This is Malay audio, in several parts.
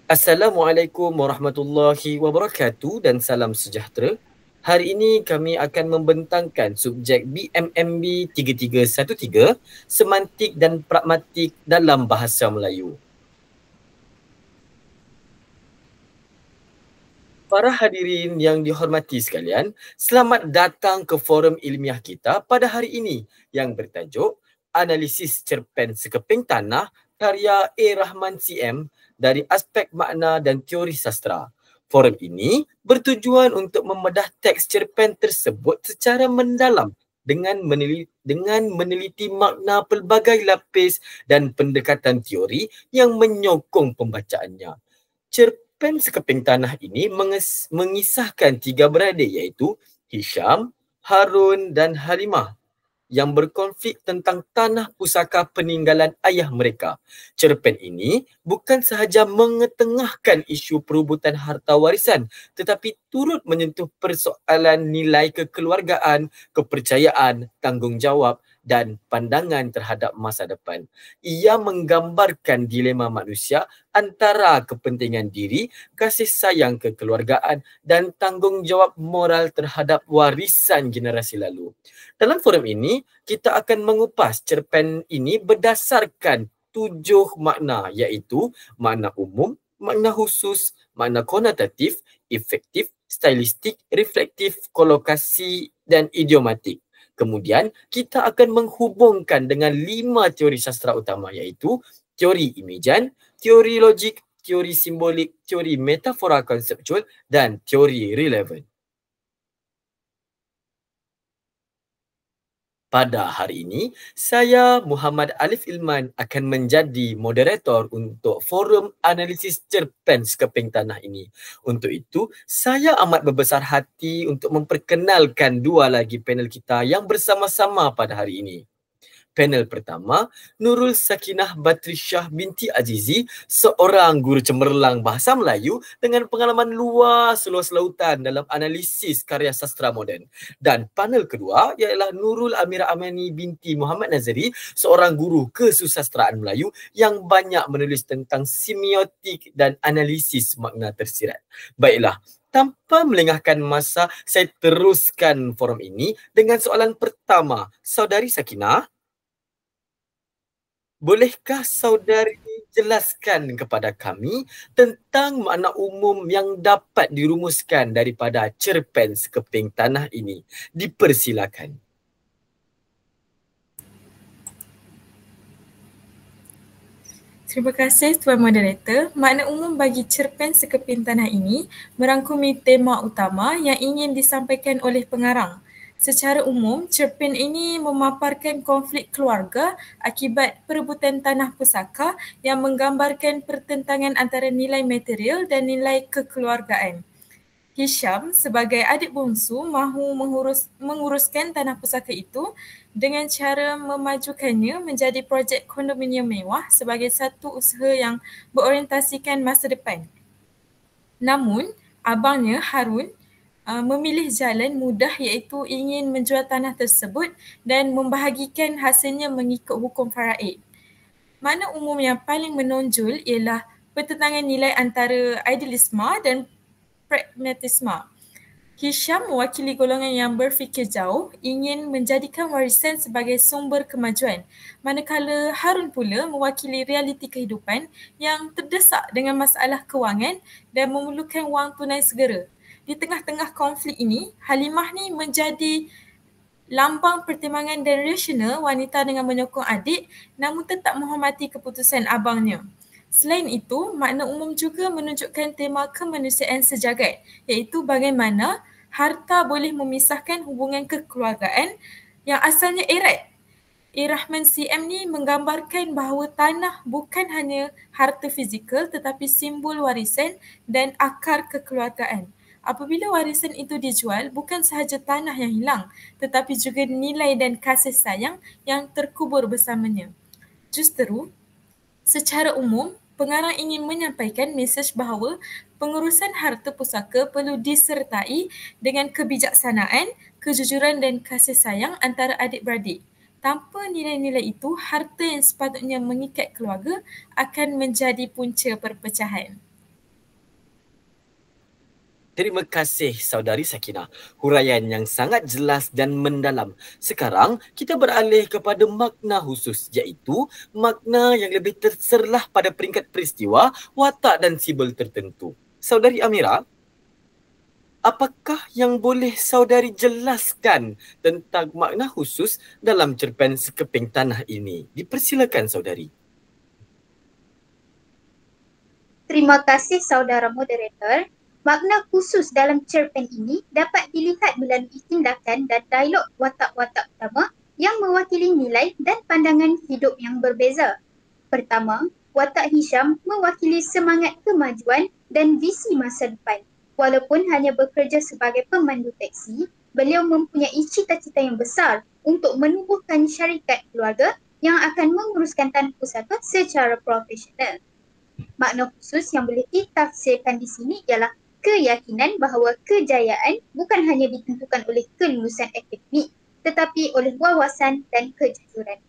Assalamualaikum warahmatullahi wabarakatuh dan salam sejahtera. Hari ini kami akan membentangkan subjek BMMB 3313, Semantik dan Pragmatik dalam Bahasa Melayu. Para hadirin yang dihormati sekalian, selamat datang ke forum ilmiah kita pada hari ini yang bertajuk Analisis Cerpen Sekeping Tanah karya A. Rahman CM dari aspek makna dan teori sastra. Forum ini bertujuan untuk membedah teks cerpen tersebut secara mendalam dengan meneliti makna pelbagai lapis dan pendekatan teori yang menyokong pembacaannya. Cerpen Sekeping Tanah ini mengisahkan tiga beradik iaitu Hisham, Harun dan Halimah yang berkonflik tentang tanah pusaka peninggalan ayah mereka. Cerpen ini bukan sahaja mengetengahkan isu perebutan harta warisan tetapi turut menyentuh persoalan nilai kekeluargaan, kepercayaan, tanggungjawab dan pandangan terhadap masa depan. Ia menggambarkan dilema manusia antara kepentingan diri, kasih sayang kekeluargaan dan tanggungjawab moral terhadap warisan generasi lalu. Dalam forum ini, kita akan mengupas cerpen ini berdasarkan 7 makna iaitu makna umum, makna khusus, makna konotatif, efektif, stylistik, reflektif, kolokasi dan idiomatik. Kemudian, kita akan menghubungkan dengan 5 teori sastra utama iaitu teori imejan, teori logik, teori simbolik, teori metafora konseptual dan teori relevan. Pada hari ini, saya Muhammad Alif Ilman akan menjadi moderator untuk forum analisis cerpen Sekeping Tanah ini. Untuk itu, saya amat berbesar hati untuk memperkenalkan dua lagi panel kita yang bersama-sama pada hari ini. Panel pertama, Nurul Sakinah Batrissyah binti Azizi, seorang guru cemerlang bahasa Melayu dengan pengalaman luas lautan dalam analisis karya sastra moden. Dan panel kedua ialah Nurul Amira Amani binti Muhammad Nazari, seorang guru kesusastraan Melayu yang banyak menulis tentang semiotik dan analisis makna tersirat. Baiklah, tanpa melengahkan masa, saya teruskan forum ini dengan soalan pertama. Saudari Sakinah, bolehkah saudari jelaskan kepada kami tentang makna umum yang dapat dirumuskan daripada cerpen Sekeping Tanah ini? Dipersilakan. Terima kasih Tuan Moderator. Makna umum bagi cerpen Sekeping Tanah ini merangkumi tema utama yang ingin disampaikan oleh pengarang. Secara umum, cerpen ini memaparkan konflik keluarga akibat perebutan tanah pusaka yang menggambarkan pertentangan antara nilai material dan nilai kekeluargaan. Hisham sebagai adik bongsu mahu menguruskan tanah pusaka itu dengan cara memajukannya menjadi projek kondominium mewah sebagai satu usaha yang berorientasikan masa depan. Namun, abangnya Harun memilih jalan mudah iaitu ingin menjual tanah tersebut dan membahagikan hasilnya mengikut hukum faraid. Makna umum yang paling menonjol ialah pertentangan nilai antara idealisme dan pragmatisme. Hisham mewakili golongan yang berfikir jauh, ingin menjadikan warisan sebagai sumber kemajuan, manakala Harun pula mewakili realiti kehidupan yang terdesak dengan masalah kewangan dan memerlukan wang tunai segera. Di tengah-tengah konflik ini, Halimah ni menjadi lambang pertimbangan dan rasional wanita dengan menyokong adik namun tetap menghormati keputusan abangnya. Selain itu, makna umum juga menunjukkan tema kemanusiaan sejagat, iaitu bagaimana harta boleh memisahkan hubungan kekeluargaan yang asalnya erat. Rahman CM ni menggambarkan bahawa tanah bukan hanya harta fizikal tetapi simbol warisan dan akar kekeluargaan. Apabila warisan itu dijual, bukan sahaja tanah yang hilang, tetapi juga nilai dan kasih sayang yang terkubur bersamanya. Justeru, secara umum, pengarang ingin menyampaikan mesej bahawa pengurusan harta pusaka perlu disertai dengan kebijaksanaan, kejujuran dan kasih sayang antara adik-beradik. Tanpa nilai-nilai itu, harta yang sepatutnya mengikat keluarga akan menjadi punca perpecahan. Terima kasih saudari Sakinah. Huraian yang sangat jelas dan mendalam. Sekarang kita beralih kepada makna khusus, iaitu makna yang lebih terserlah pada peringkat peristiwa, watak dan simbol tertentu. Saudari Amira, apakah yang boleh saudari jelaskan tentang makna khusus dalam cerpen Sekeping Tanah ini? Dipersilakan saudari. Terima kasih saudara moderator. Makna khusus dalam cerpen ini dapat dilihat melalui tindakan dan dialog watak-watak utama yang mewakili nilai dan pandangan hidup yang berbeza. Pertama, watak Hisham mewakili semangat kemajuan dan visi masa depan. Walaupun hanya bekerja sebagai pemandu teksi, beliau mempunyai cita-cita yang besar untuk menubuhkan syarikat keluarga yang akan menguruskan tanah pusaka secara profesional. Makna khusus yang boleh ditafsirkan di sini ialah keyakinan bahawa kejayaan bukan hanya ditentukan oleh kelulusan akademik tetapi oleh wawasan dan kejujuran.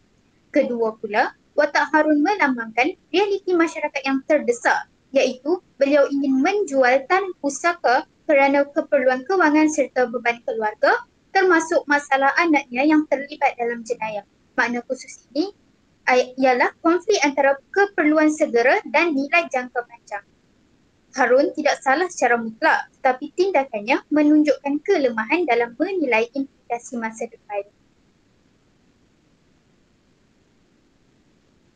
Kedua pula, watak Harun melambangkan realiti masyarakat yang terdesak, iaitu beliau ingin menjual tanah pusaka kerana keperluan kewangan serta beban keluarga termasuk masalah anaknya yang terlibat dalam jenayah. Makna khusus ini ialah konflik antara keperluan segera dan nilai jangka panjang. Harun tidak salah secara mutlak, tetapi tindakannya menunjukkan kelemahan dalam menilai implikasi masa depan.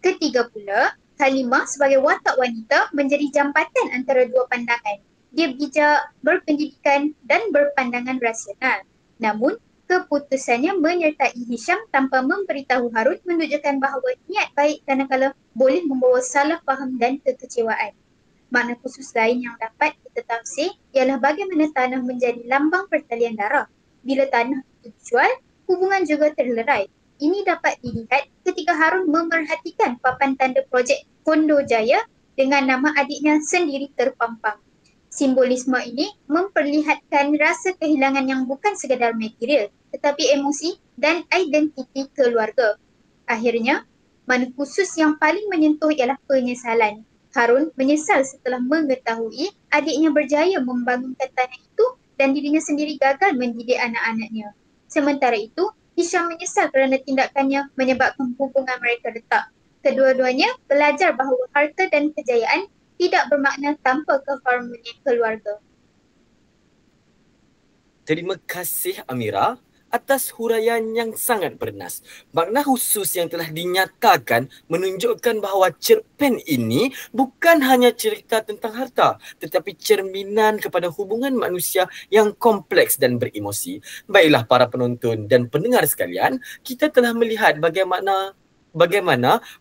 Ketiga pula, Halimah sebagai watak wanita menjadi jambatan antara dua pandangan. Dia bijak, berpendidikan dan berpandangan rasional. Namun, keputusannya menyertai Hisham tanpa memberitahu Harun menunjukkan bahawa niat baik kadang-kadang boleh membawa salah faham dan kekecewaan. Makna khusus lain yang dapat kita tafsir ialah bagaimana tanah menjadi lambang pertalian darah. Bila tanah itu dijual, hubungan juga terlerai. Ini dapat dilihat ketika Harun memerhatikan papan tanda projek Kondo Jaya dengan nama adiknya sendiri terpampang. Simbolisme ini memperlihatkan rasa kehilangan yang bukan sekadar material tetapi emosi dan identiti keluarga. Akhirnya, makna khusus yang paling menyentuh ialah penyesalan. Harun menyesal setelah mengetahui adiknya berjaya membangunkan tanah itu dan dirinya sendiri gagal mendidik anak-anaknya. Sementara itu, Hisham menyesal kerana tindakannya menyebabkan hubungan mereka retak. Kedua-duanya belajar bahawa harta dan kejayaan tidak bermakna tanpa keharmonian keluarga. Terima kasih Amira atas huraian yang sangat bernas. Makna khusus yang telah dinyatakan menunjukkan bahawa cerpen ini bukan hanya cerita tentang harta tetapi cerminan kepada hubungan manusia yang kompleks dan beremosi. Baiklah para penonton dan pendengar sekalian, kita telah melihat bagaimana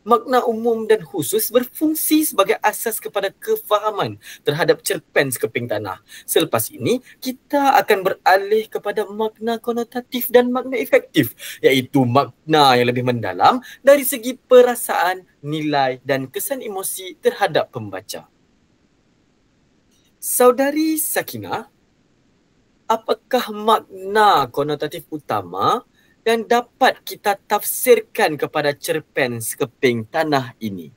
makna umum dan khusus berfungsi sebagai asas kepada kefahaman terhadap cerpen Sekeping Tanah. Selepas ini, kita akan beralih kepada makna konotatif dan makna efektif, iaitu makna yang lebih mendalam dari segi perasaan, nilai dan kesan emosi terhadap pembaca. Saudari Sakinah, apakah makna konotatif utama yang dapat kita tafsirkan kepada cerpen Sekeping Tanah ini?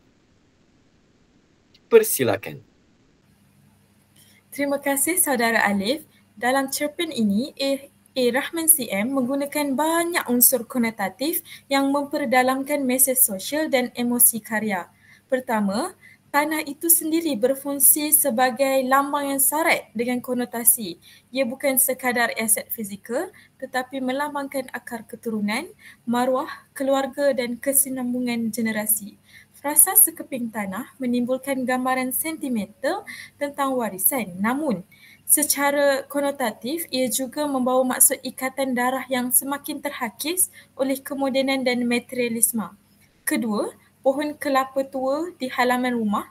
Persilakan. Terima kasih saudara Alif. Dalam cerpen ini, Rahman CM menggunakan banyak unsur konotatif yang memperdalamkan mesej sosial dan emosi karya. Pertama, tanah itu sendiri berfungsi sebagai lambang yang syarat dengan konotasi. Ia bukan sekadar aset fizikal tetapi melambangkan akar keturunan, maruah, keluarga dan kesinambungan generasi. Frasa Sekeping Tanah menimbulkan gambaran sentimental tentang warisan. Namun, secara konotatif, ia juga membawa maksud ikatan darah yang semakin terhakis oleh kemodenan dan materialisme. Kedua, pohon kelapa tua di halaman rumah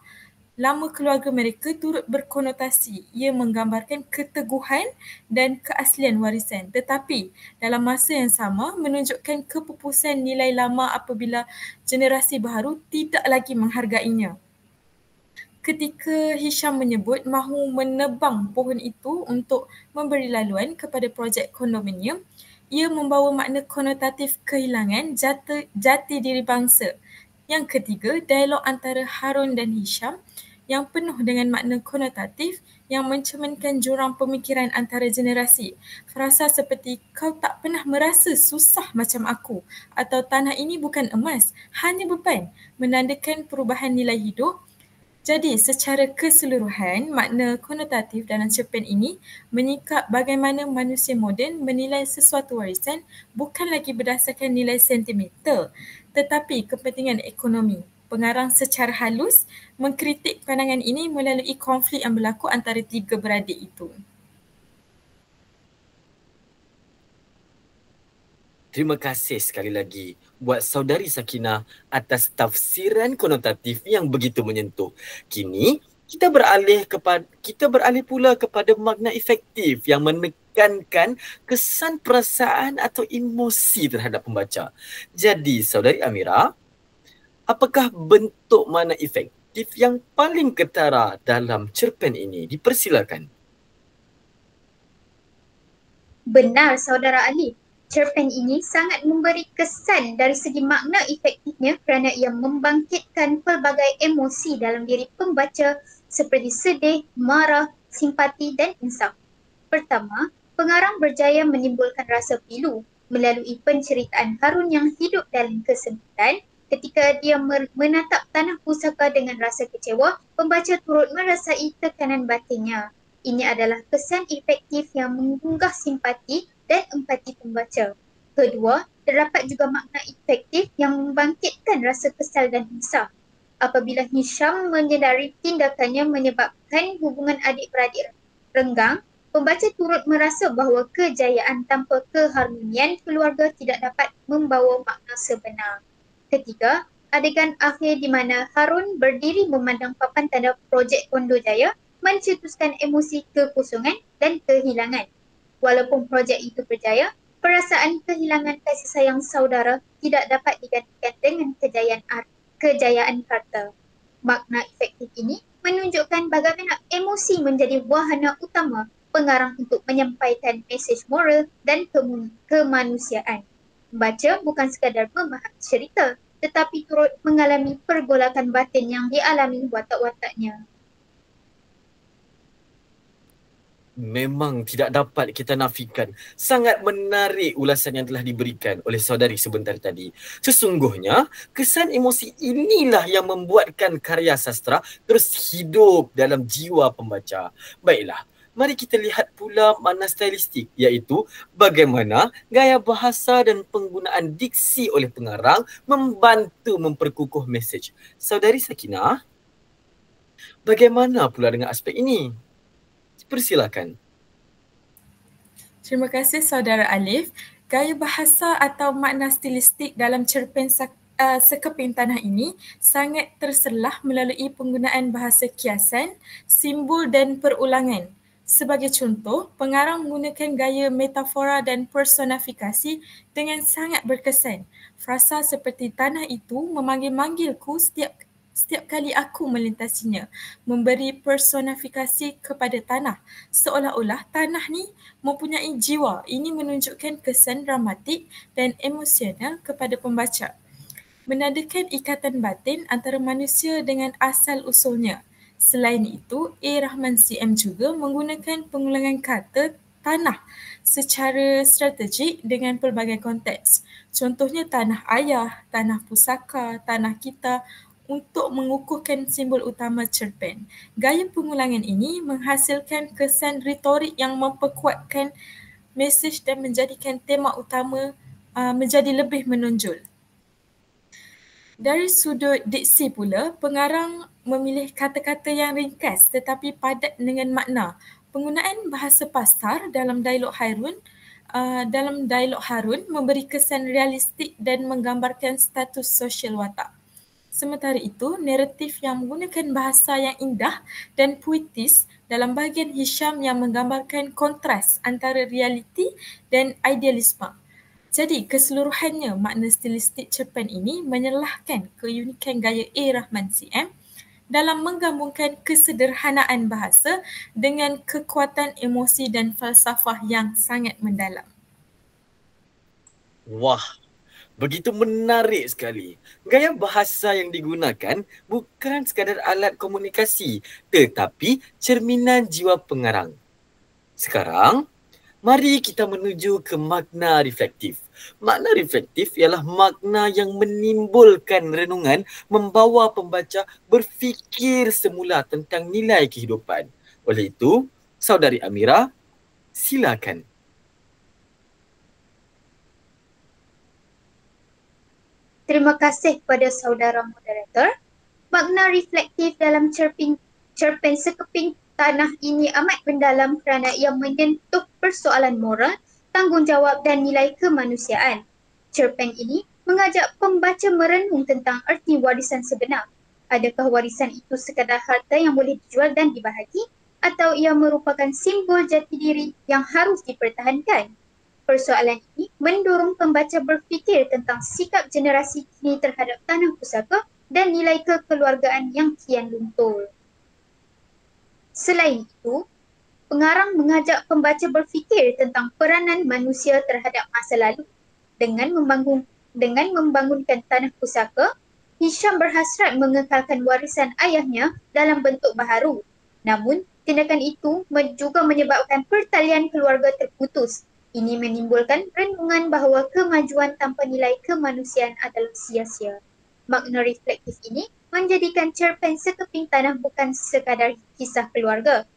lama keluarga mereka turut berkonotasi. Ia menggambarkan keteguhan dan keaslian warisan. Tetapi dalam masa yang sama menunjukkan kepupusan nilai lama apabila generasi baru tidak lagi menghargainya. Ketika Hisham menyebut mahu menebang pohon itu untuk memberi laluan kepada projek kondominium, ia membawa makna konotatif kehilangan jati diri bangsa. Yang ketiga, dialog antara Harun dan Hisham yang penuh dengan makna konotatif yang mencerminkan jurang pemikiran antara generasi. Frasa seperti kau tak pernah merasa susah macam aku atau tanah ini bukan emas, hanya beban, menandakan perubahan nilai hidup. Jadi, secara keseluruhan, makna konotatif dalam cerpen ini menyingkap bagaimana manusia moden menilai sesuatu warisan bukan lagi berdasarkan nilai sentimental, tetapi kepentingan ekonomi. Pengarang secara halus mengkritik pandangan ini melalui konflik yang berlaku antara tiga beradik itu. Terima kasih sekali lagi buat saudari Sakinah atas tafsiran konotatif yang begitu menyentuh. Kini kita beralih pula kepada makna efektif yang menekankan kesan perasaan atau emosi terhadap pembaca. Jadi saudari Amira, apakah bentuk makna efektif yang paling ketara dalam cerpen ini? Dipersilakan. Benar saudara Alif. Cerpen ini sangat memberi kesan dari segi makna efektifnya kerana ia membangkitkan pelbagai emosi dalam diri pembaca seperti sedih, marah, simpati dan insaf. Pertama, pengarang berjaya menimbulkan rasa pilu melalui penceritaan Harun yang hidup dalam kesempitan. Ketika dia menatap tanah pusaka dengan rasa kecewa, pembaca turut merasai tekanan batinnya. Ini adalah kesan efektif yang menggugah simpati dan empati pembaca. Kedua, terdapat juga makna efektif yang membangkitkan rasa kesal dan insaf. Apabila Hisham menyedari tindakannya menyebabkan hubungan adik-beradik renggang, pembaca turut merasa bahawa kejayaan tanpa keharmonian keluarga tidak dapat membawa makna sebenar. Ketiga, adegan akhir di mana Harun berdiri memandang papan tanda projek Kondo Jaya mencetuskan emosi kekosongan dan kehilangan. Walaupun projek itu berjaya, perasaan kehilangan kasih sayang saudara tidak dapat digantikan dengan kejayaan harta. Makna efektif ini menunjukkan bagaimana emosi menjadi wahana utama pengarang untuk menyampaikan mesej moral dan kemanusiaan. Membaca bukan sekadar memahami cerita, tetapi turut mengalami pergolakan batin yang dialami watak-wataknya. Memang tidak dapat kita nafikan. Sangat menarik ulasan yang telah diberikan oleh saudari sebentar tadi. Sesungguhnya, kesan emosi inilah yang membuatkan karya sastra terus hidup dalam jiwa pembaca. Baiklah, mari kita lihat pula makna stylistik, iaitu bagaimana gaya bahasa dan penggunaan diksi oleh pengarang membantu memperkukuh mesej. Saudari Sakinah, bagaimana pula dengan aspek ini? Persilakan. Terima kasih saudara Alif. Gaya bahasa atau makna stilistik dalam cerpen Sekeping Tanah ini sangat terselah melalui penggunaan bahasa kiasan, simbol dan perulangan. Sebagai contoh, pengarang menggunakan gaya metafora dan personifikasi dengan sangat berkesan. Frasa seperti tanah itu memanggil-manggilku setiap kali aku melintasinya, memberi personifikasi kepada tanah. Seolah-olah tanah ni mempunyai jiwa. Ini menunjukkan kesan dramatik dan emosional kepada pembaca. Menandakan ikatan batin antara manusia dengan asal-usulnya. Selain itu, A. Rahman CM juga menggunakan pengulangan kata tanah secara strategik dengan pelbagai konteks. Contohnya tanah ayah, tanah pusaka, tanah kita, untuk mengukuhkan simbol utama cerpen. Gaya pengulangan ini menghasilkan kesan retorik yang memperkuatkan mesej dan menjadikan tema utama menjadi lebih menonjol. Dari sudut diksi pula, pengarang memilih kata-kata yang ringkas tetapi padat dengan makna. Penggunaan bahasa pasar dalam dialog Harun memberi kesan realistik dan menggambarkan status sosial watak. Sementara itu, naratif yang menggunakan bahasa yang indah dan puitis dalam bahagian Hisham yang menggambarkan kontras antara realiti dan idealisme. Jadi, keseluruhannya makna stilistik cerpen ini menyelahkan keunikan gaya A. Rahman CM dalam menggabungkan kesederhanaan bahasa dengan kekuatan emosi dan falsafah yang sangat mendalam. Wah, Begitu menarik sekali. Gaya bahasa yang digunakan bukan sekadar alat komunikasi tetapi cerminan jiwa pengarang. Sekarang, mari kita menuju ke makna reflektif. Makna reflektif ialah makna yang menimbulkan renungan, membawa pembaca berfikir semula tentang nilai kehidupan. Oleh itu, Saudari Amira, silakan. Terima kasih kepada saudara moderator. Makna reflektif dalam cerpen Sekeping Tanah ini amat mendalam kerana ia menyentuh persoalan moral, tanggungjawab dan nilai kemanusiaan. Cerpen ini mengajak pembaca merenung tentang erti warisan sebenar. Adakah warisan itu sekadar harta yang boleh dijual dan dibahagi atau ia merupakan simbol jati diri yang harus dipertahankan? Persoalan ini mendorong pembaca berfikir tentang sikap generasi kini terhadap tanah pusaka dan nilai kekeluargaan yang kian luntur. Selain itu, pengarang mengajak pembaca berfikir tentang peranan manusia terhadap masa lalu. Dengan membangunkan tanah pusaka, Hisham berhasrat mengekalkan warisan ayahnya dalam bentuk baharu. Namun, tindakan itu juga menyebabkan pertalian keluarga terputus. Ini menimbulkan renungan bahawa kemajuan tanpa nilai kemanusiaan adalah sia-sia. Makna reflektif ini menjadikan cerpen Sekeping Tanah bukan sekadar kisah keluarga,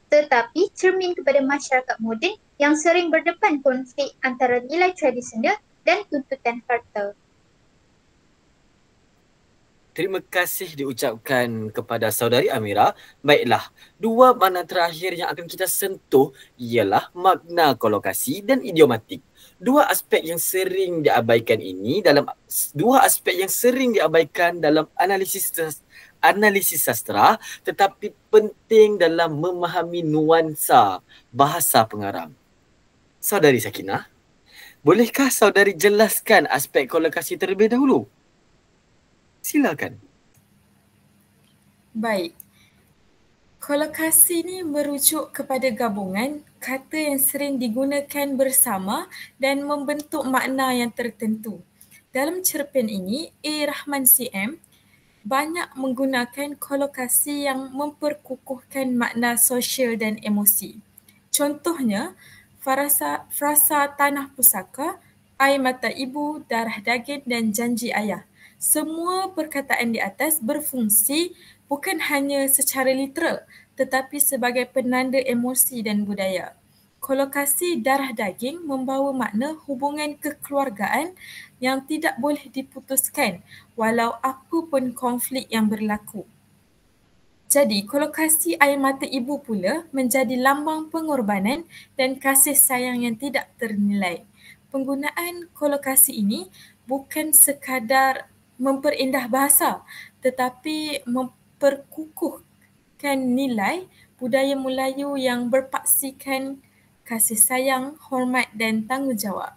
tetapi cermin kepada masyarakat moden yang sering berdepan konflik antara nilai tradisional dan tuntutan harta. Terima kasih diucapkan kepada Saudari Amira. Baiklah, dua makna terakhir yang akan kita sentuh ialah makna kolokasi dan idiomatik. Dua aspek yang sering diabaikan dalam analisis sastra tetapi penting dalam memahami nuansa bahasa pengarang. Saudari Sakinah, bolehkah saudari jelaskan aspek kolokasi terlebih dahulu? Silakan. Baik. Kolokasi ni merujuk kepada gabungan kata yang sering digunakan bersama dan membentuk makna yang tertentu. Dalam cerpen ini, A. Rahman CM banyak menggunakan kolokasi yang memperkukuhkan makna sosial dan emosi. Contohnya, frasa tanah pusaka, air mata ibu, darah daging dan janji ayah. Semua perkataan di atas berfungsi bukan hanya secara literal tetapi sebagai penanda emosi dan budaya. Kolokasi darah daging membawa makna hubungan kekeluargaan yang tidak boleh diputuskan walau apa pun konflik yang berlaku. Jadi, kolokasi air mata ibu pula menjadi lambang pengorbanan dan kasih sayang yang tidak ternilai. Penggunaan kolokasi ini bukan sekadar memperindah bahasa tetapi memperkukuhkan nilai budaya Melayu yang berpaksikan kasih sayang, hormat dan tanggungjawab.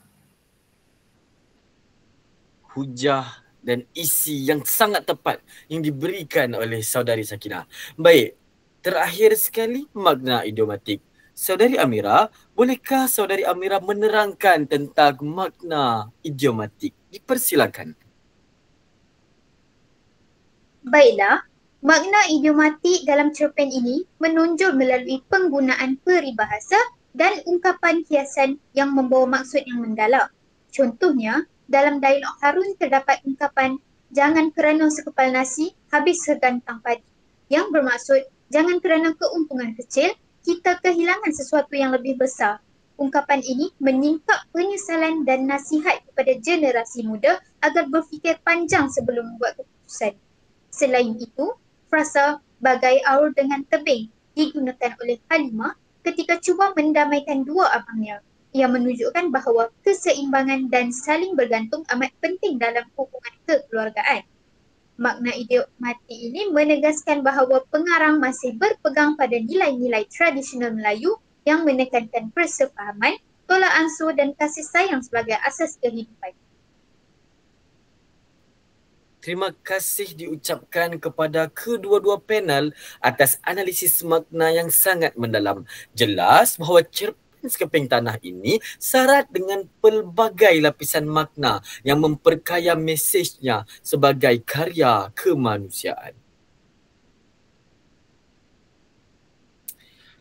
Hujah dan isi yang sangat tepat yang diberikan oleh Saudari Sakinah. Baik, terakhir sekali makna idiomatik. Saudari Amira, bolehkah Saudari Amira menerangkan tentang makna idiomatik? Dipersilakan. Baiklah, makna idiomatik dalam cerpen ini menonjol melalui penggunaan peribahasa dan ungkapan hiasan yang membawa maksud yang mendalam. Contohnya, dalam dialog Harun terdapat ungkapan jangan kerana sekepal nasi habis segantang padi, yang bermaksud jangan kerana keuntungan kecil kita kehilangan sesuatu yang lebih besar. Ungkapan ini menyingkap penyesalan dan nasihat kepada generasi muda agar berfikir panjang sebelum membuat keputusan. Selain itu, frasa bagai aur dengan tebing digunakan oleh Halimah ketika cuba mendamaikan dua abangnya. Ia menunjukkan bahawa keseimbangan dan saling bergantung amat penting dalam hubungan kekeluargaan. Makna idiomatik ini menegaskan bahawa pengarang masih berpegang pada nilai-nilai tradisional Melayu yang menekankan persefahaman, tolak ansur dan kasih sayang sebagai asas kehidupan. Terima kasih diucapkan kepada kedua-dua panel atas analisis makna yang sangat mendalam. Jelas bahawa cerpen sekeping tanah ini syarat dengan pelbagai lapisan makna yang memperkaya mesejnya sebagai karya kemanusiaan.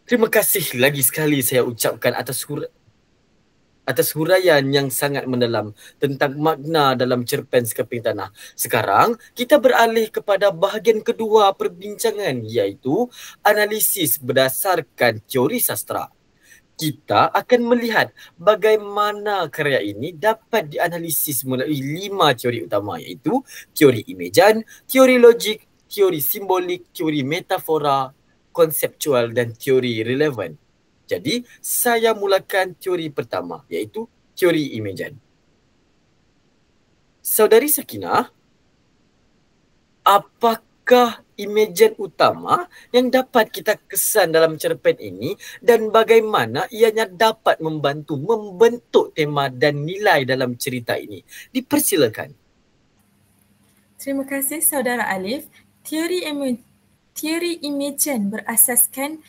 Terima kasih lagi sekali saya ucapkan atas huraian yang sangat mendalam tentang makna dalam cerpen sekeping tanah. Sekarang kita beralih kepada bahagian kedua perbincangan, iaitu analisis berdasarkan teori sastra. Kita akan melihat bagaimana karya ini dapat dianalisis melalui 5 teori utama, iaitu teori imejan, teori logik, teori simbolik, teori metafora, konseptual dan teori relevan. Jadi, saya mulakan teori pertama, iaitu teori imejan. Saudari Sakinah, apakah imejan utama yang dapat kita kesan dalam cerpen ini dan bagaimana ianya dapat membantu membentuk tema dan nilai dalam cerita ini? Dipersilakan. Terima kasih Saudara Alif. Teori imejan berasaskan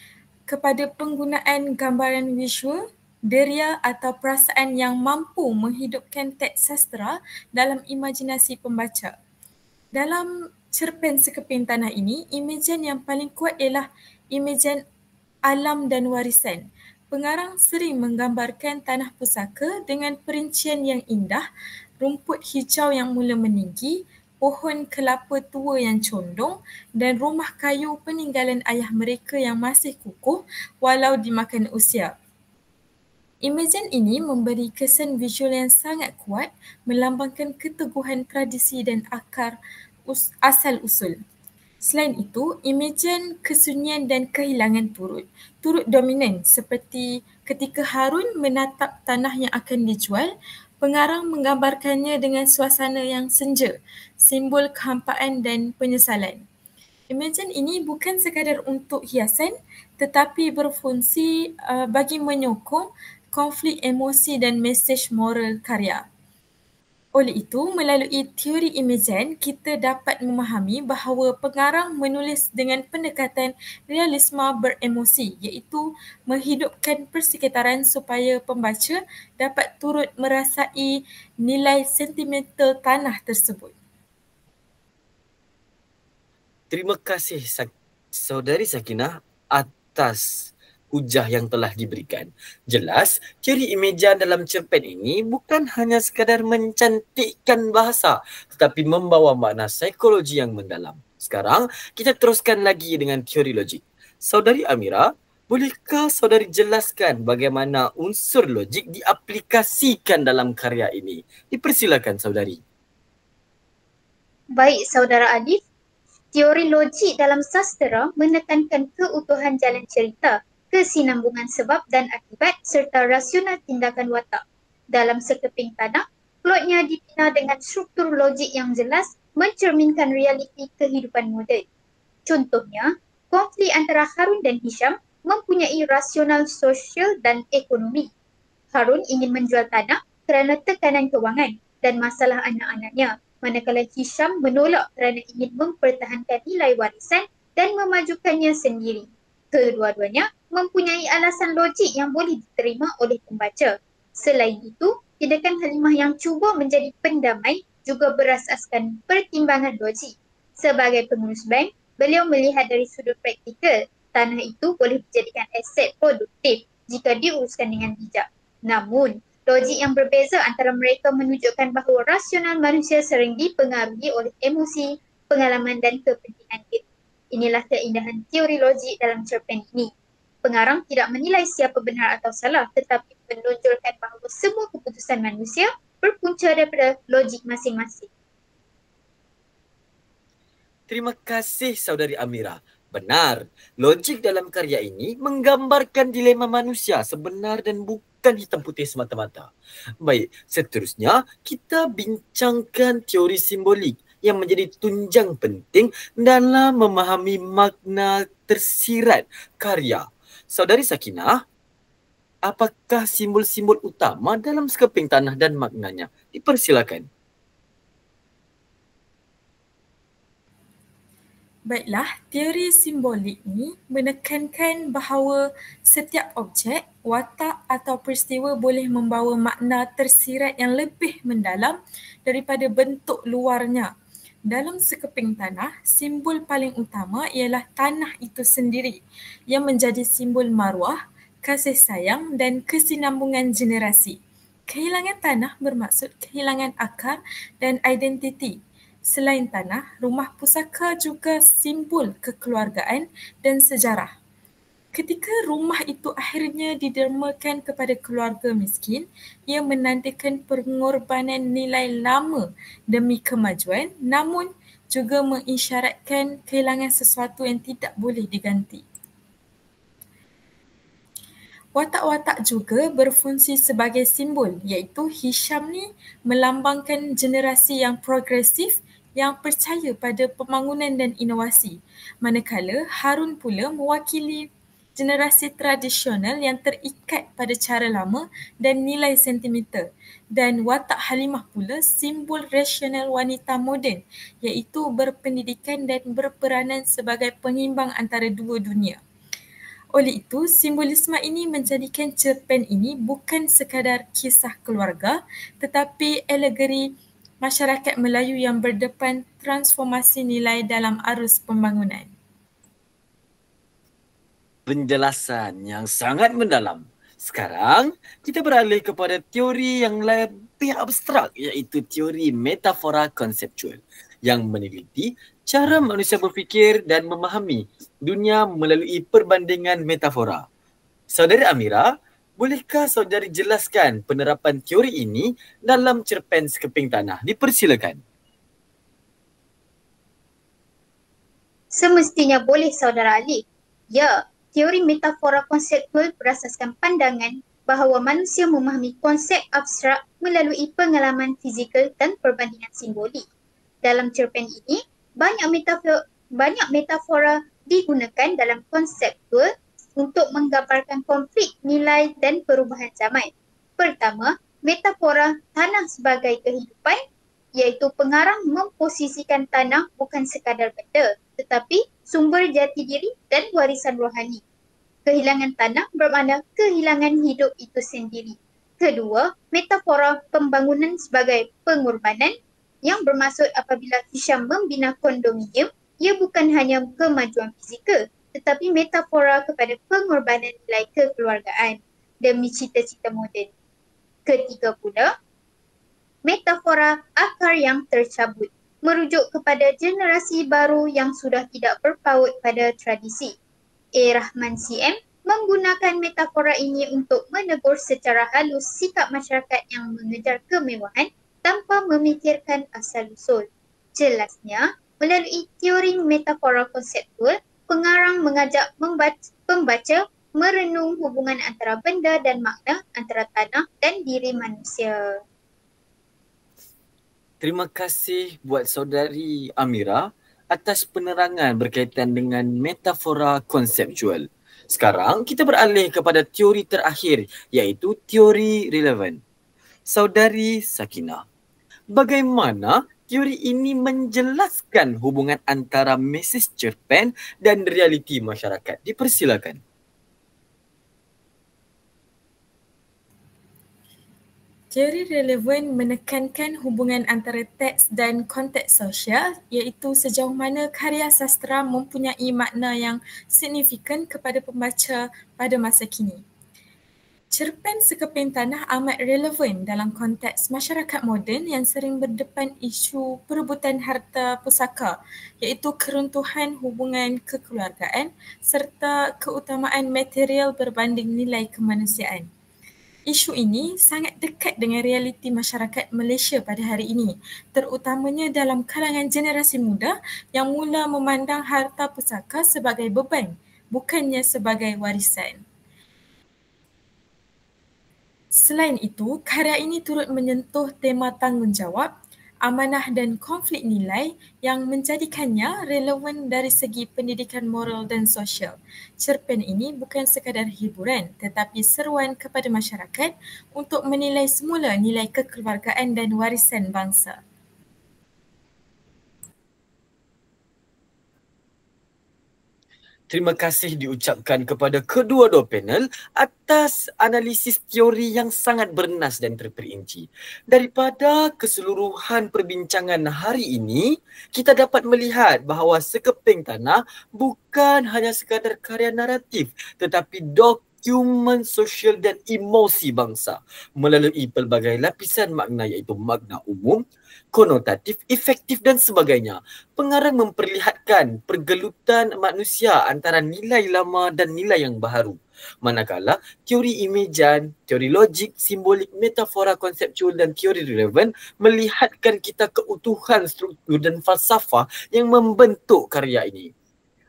kepada penggunaan gambaran visual, deria atau perasaan yang mampu menghidupkan teks sastra dalam imajinasi pembaca. Dalam cerpen sekeping tanah ini, imejan yang paling kuat ialah imejan alam dan warisan. Pengarang sering menggambarkan tanah pusaka dengan perincian yang indah, rumput hijau yang mula meninggi, pohon kelapa tua yang condong dan rumah kayu peninggalan ayah mereka yang masih kukuh walau dimakan usia. Imejan ini memberi kesan visual yang sangat kuat, melambangkan keteguhan tradisi dan akar asal-usul. Selain itu, imejan kesunyian dan kehilangan turut dominan, seperti ketika Harun menatap tanah yang akan dijual, pengarang menggambarkannya dengan suasana yang senja, simbol kehampaan dan penyesalan. Imejan ini bukan sekadar untuk hiasan tetapi berfungsi bagi menyokong konflik emosi dan mesej moral karya. Oleh itu, melalui teori imejan, kita dapat memahami bahawa pengarang menulis dengan pendekatan realisme beremosi, iaitu menghidupkan persekitaran supaya pembaca dapat turut merasai nilai sentimental tanah tersebut. Terima kasih Saudari Sakinah atas hujah yang telah diberikan. Jelas, teori imejan dalam cerpen ini bukan hanya sekadar mencantikkan bahasa, tetapi membawa makna psikologi yang mendalam. Sekarang, kita teruskan lagi dengan teori logik. Saudari Amira, bolehkah saudari jelaskan bagaimana unsur logik diaplikasikan dalam karya ini? Dipersilakan saudari. Baik Saudara Alif, teori logik dalam sastera menekankan keutuhan jalan cerita, kesinambungan sebab dan akibat serta rasional tindakan watak. Dalam sekeping tanah, plotnya dibina dengan struktur logik yang jelas mencerminkan realiti kehidupan moden. Contohnya, konflik antara Harun dan Hisham mempunyai rasional sosial dan ekonomi. Harun ingin menjual tanah kerana tekanan kewangan dan masalah anak-anaknya, manakala Hisham menolak kerana ingin mempertahankan nilai warisan dan memajukannya sendiri. Kedua-duanya mempunyai alasan logik yang boleh diterima oleh pembaca. Selain itu, tindakan Halimah yang cuba menjadi pendamai juga berasaskan pertimbangan logik. Sebagai pengurus bank, beliau melihat dari sudut praktikal, tanah itu boleh dijadikan aset produktif jika diuruskan dengan bijak. Namun, logik yang berbeza antara mereka menunjukkan bahawa rasional manusia sering dipengaruhi oleh emosi, pengalaman dan kepentingan kita. Inilah keindahan teori logik dalam cerpen ini. Pengarang tidak menilai siapa benar atau salah tetapi menonjolkan bahawa semua keputusan manusia berpunca daripada logik masing-masing. Terima kasih Saudari Amira. Benar, logik dalam karya ini menggambarkan dilema manusia sebenar dan bukan hitam putih semata-mata. Baik, seterusnya kita bincangkan teori simbolik yang menjadi tunjang penting dalam memahami makna tersirat karya. Saudari Sakinah, apakah simbol-simbol utama dalam sekeping tanah dan maknanya? Dipersilakan. Baiklah, teori simbolik ni menekankan bahawa setiap objek, watak atau peristiwa boleh membawa makna tersirat yang lebih mendalam daripada bentuk luarnya. Dalam sekeping tanah, simbol paling utama ialah tanah itu sendiri yang menjadi simbol maruah, kasih sayang dan kesinambungan generasi. Kehilangan tanah bermaksud kehilangan akar dan identiti. Selain tanah, rumah pusaka juga simbol kekeluargaan dan sejarah. Ketika rumah itu akhirnya didermakan kepada keluarga miskin, ia menandakan pengorbanan nilai lama demi kemajuan, namun juga mengisyaratkan kehilangan sesuatu yang tidak boleh diganti. Watak-watak juga berfungsi sebagai simbol, iaitu Hisham ni melambangkan generasi yang progresif yang percaya pada pembangunan dan inovasi. Manakala Harun pula mewakili generasi tradisional yang terikat pada cara lama dan nilai sentimental. Dan watak Halimah pula simbol rasional wanita moden, iaitu berpendidikan dan berperanan sebagai pengimbang antara dua dunia. Oleh itu, simbolisme ini menjadikan cerpen ini bukan sekadar kisah keluarga tetapi alegori masyarakat Melayu yang berdepan transformasi nilai dalam arus pembangunan. Penjelasan yang sangat mendalam. Sekarang, kita beralih kepada teori yang lebih abstrak iaitu teori metafora konseptual yang meneliti cara manusia berfikir dan memahami dunia melalui perbandingan metafora. Saudari Amira, bolehkah saudari jelaskan penerapan teori ini dalam cerpen Sekeping Tanah? Dipersilakan. Semestinya boleh, Saudara Ali. Ya, teori metafora konseptual berasaskan pandangan bahawa manusia memahami konsep abstrak melalui pengalaman fizikal dan perbandingan simbolik. Dalam cerpen ini, banyak metafora digunakan dalam konseptual untuk menggambarkan konflik nilai dan perubahan zaman. Pertama, metafora tanah sebagai kehidupan, iaitu pengarang memposisikan tanah bukan sekadar benda, tetapi sumber jati diri dan warisan rohani. Kehilangan tanah bermakna kehilangan hidup itu sendiri. Kedua, metafora pembangunan sebagai pengorbanan, yang bermaksud apabila Hisham membina kondominium, ia bukan hanya kemajuan fizikal, tetapi metafora kepada pengorbanan nilai kekeluargaan demi cita-cita moden. Ketiga pula, metafora akar yang tercabut, merujuk kepada generasi baru yang sudah tidak berpaut pada tradisi. A. Rahman CM menggunakan metafora ini untuk menegur secara halus sikap masyarakat yang mengejar kemewahan tanpa memikirkan asal-usul. Jelasnya, melalui teori metafora konseptual, pengarang mengajak pembaca merenung hubungan antara benda dan makna, antara tanah dan diri manusia. Terima kasih buat saudari Amira atas penerangan berkaitan dengan metafora konseptual. Sekarang kita beralih kepada teori terakhir iaitu teori relevan. Saudari Sakinah, bagaimana teori ini menjelaskan hubungan antara mesej cerpen dan realiti masyarakat? Dipersilakan. Teori relevan menekankan hubungan antara teks dan konteks sosial, iaitu sejauh mana karya sastera mempunyai makna yang signifikan kepada pembaca pada masa kini. Cerpen Sekeping Tanah amat relevan dalam konteks masyarakat moden yang sering berdepan isu perebutan harta pusaka, iaitu keruntuhan hubungan kekeluargaan serta keutamaan material berbanding nilai kemanusiaan. Isu ini sangat dekat dengan realiti masyarakat Malaysia pada hari ini, terutamanya dalam kalangan generasi muda yang mula memandang harta pusaka sebagai beban, bukannya sebagai warisan. Selain itu, karya ini turut menyentuh tema tanggungjawab, amanah dan konflik nilai yang menjadikannya relevan dari segi pendidikan moral dan sosial. Cerpen ini bukan sekadar hiburan tetapi seruan kepada masyarakat untuk menilai semula nilai kekeluargaan dan warisan bangsa. Terima kasih diucapkan kepada kedua-dua panel atas analisis teori yang sangat bernas dan terperinci. Daripada keseluruhan perbincangan hari ini, kita dapat melihat bahawa Sekeping Tanah bukan hanya sekadar karya naratif tetapi dokumen sosial dan emosi bangsa melalui pelbagai lapisan makna iaitu makna umum, konotatif, efektif dan sebagainya. Pengarang memperlihatkan pergelutan manusia antara nilai lama dan nilai yang baharu. Manakala teori imejan, teori logik, simbolik, metafora konseptual dan teori relevan melihatkan kita keutuhan struktur dan falsafah yang membentuk karya ini.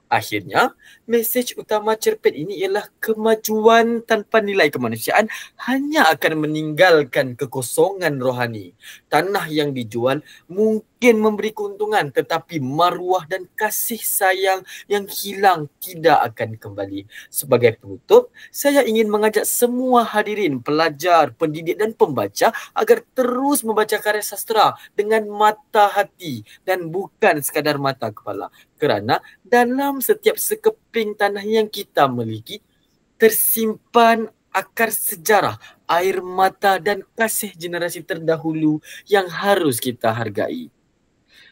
Akhirnya, mesej utama cerpen ini ialah kemajuan tanpa nilai kemanusiaan hanya akan meninggalkan kekosongan rohani. Tanah yang dijual mungkin memberi keuntungan tetapi maruah dan kasih sayang yang hilang tidak akan kembali. Sebagai penutup, saya ingin mengajak semua hadirin, pelajar, pendidik dan pembaca agar terus membaca karya sastera dengan mata hati dan bukan sekadar mata kepala. Kerana dalam setiap sekeping tanah yang kita miliki tersimpan akar sejarah, air mata dan kasih generasi terdahulu yang harus kita hargai.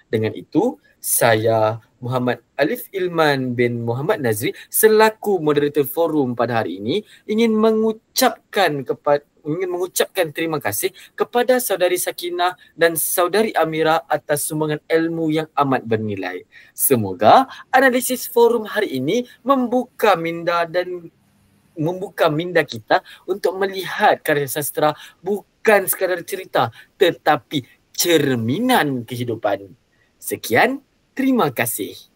Dengan itu, saya Muhammad Alif Ilman bin Muhammad Nazri selaku moderator forum pada hari ini ingin mengucapkan terima kasih kepada saudari Sakinah dan saudari Amira atas sumbangan ilmu yang amat bernilai. Semoga analisis forum hari ini membuka minda kita untuk melihat karya sastera bukan sekadar cerita tetapi cerminan kehidupan. Sekian, terima kasih.